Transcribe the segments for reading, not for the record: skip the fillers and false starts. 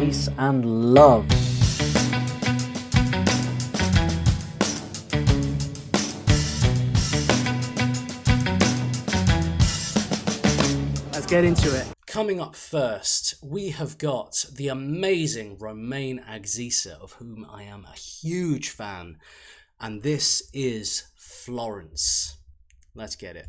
peace and love. Let's get into it. Coming up first, we have got the amazing Romain Axisa, of whom I am a huge fan, and this is Florence. Let's get it.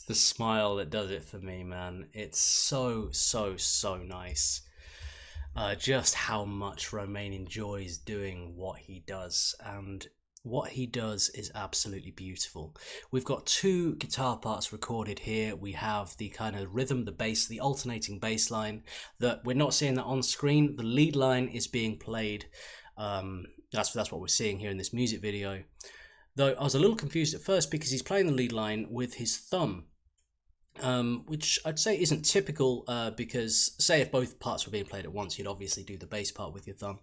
The smile that does it for me, man. It's so nice. Just how much Romain enjoys doing what he does, and what he does is absolutely beautiful. We've got two guitar parts recorded here. We have the kind of rhythm, the bass, the alternating bass line that we're not seeing that on screen. The lead line is being played. That's what we're seeing here in this music video. Though I was a little confused at first because he's playing the lead line with his thumb. Which I'd say isn't typical, because say if both parts were being played at once, you'd obviously do the bass part with your thumb.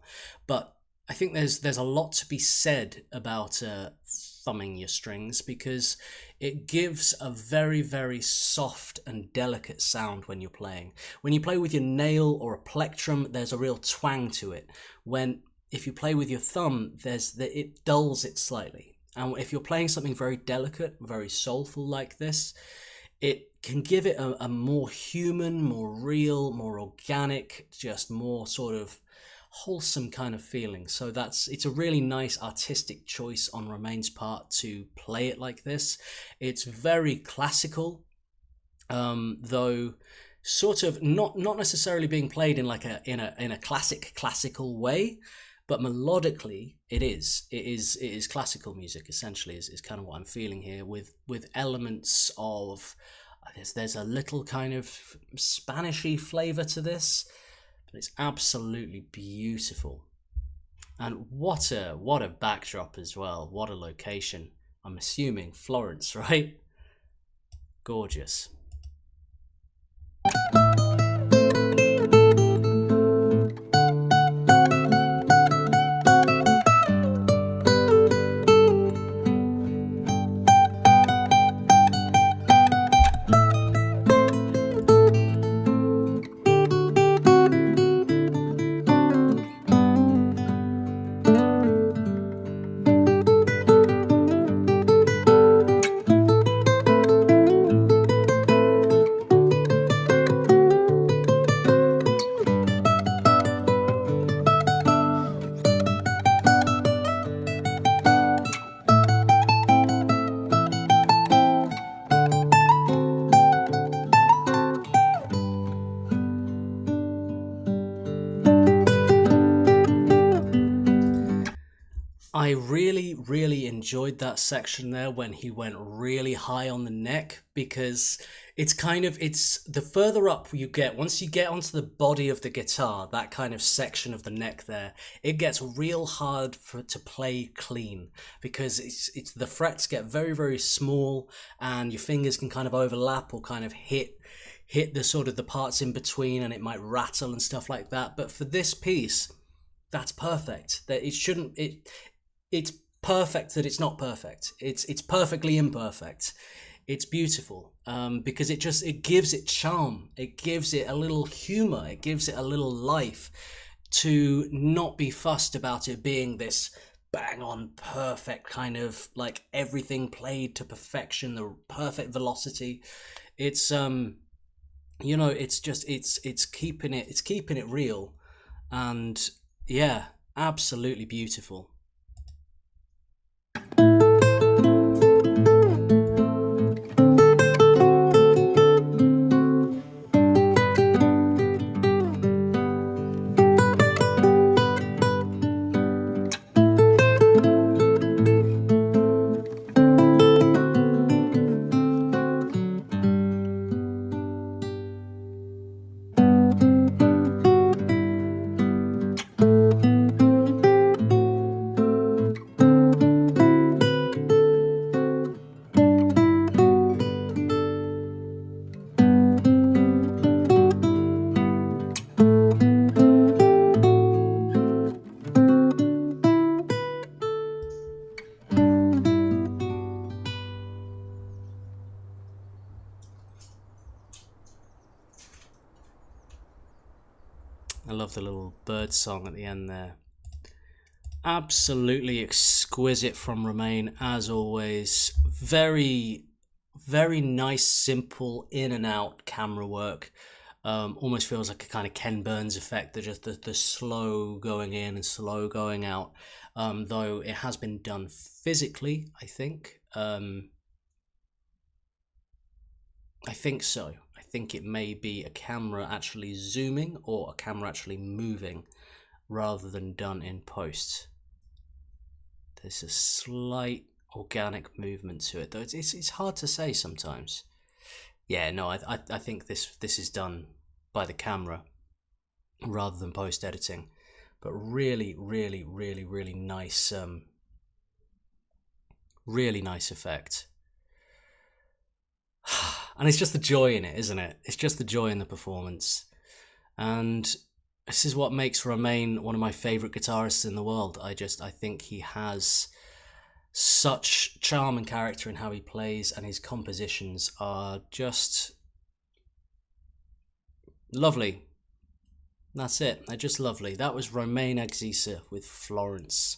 But I think there's a lot to be said about thumbing your strings, because it gives a very soft and delicate sound when you're playing. When you play with your nail or a plectrum, there's a real twang to it. If you play with your thumb, it dulls it slightly. And if you're playing something very delicate, very soulful like this, it can give it a more human, more real, more organic, just more sort of wholesome kind of feeling. So it's a really nice artistic choice on Romain's part to play it like this. It's very classical, though sort of not necessarily being played in like in a classical way, but melodically it is classical music essentially, is kind of what I'm feeling here, with elements of there's a little kind of Spanishy flavor to this, but it's absolutely beautiful. And what a backdrop as well. What a location. I'm assuming Florence, right? Gorgeous. I really enjoyed that section there when he went really high on the neck, because it's the further up you get, once you get onto the body of the guitar, that kind of section of the neck there, it gets real hard to play clean, because it's the frets get very small, and your fingers can kind of overlap or kind of hit the sort of the parts in between, and it might rattle and stuff like that. But for this piece, that's perfect. That it's perfect that it's not perfect. It's perfectly imperfect. It's beautiful, because it gives it charm. It gives it a little humor. It gives it a little life, to not be fussed about it being this bang on perfect kind of like everything played to perfection, the perfect velocity. It's it's keeping it real, and yeah, Absolutely beautiful. I love the little bird song at the end there. Absolutely exquisite from Romain, as always. Very, very nice, simple in and out camera work. Almost feels like a kind of Ken Burns effect. Just the slow going in and slow going out. Though it has been done physically, I think. I think so. I think it may be a camera actually zooming or a camera actually moving rather than done in post. There's a slight organic movement to it, though it's hard to say sometimes. Yeah, no, I think this is done by the camera rather than post editing, but really, really, really, really nice, really nice effect. And it's just the joy in it, isn't it? It's just the joy in the performance. And this is what makes Romain one of my favorite guitarists in the world. I think he has such charm and character in how he plays, and his compositions are just lovely. That's it. They're just lovely. That was Romain Axisa with Florence.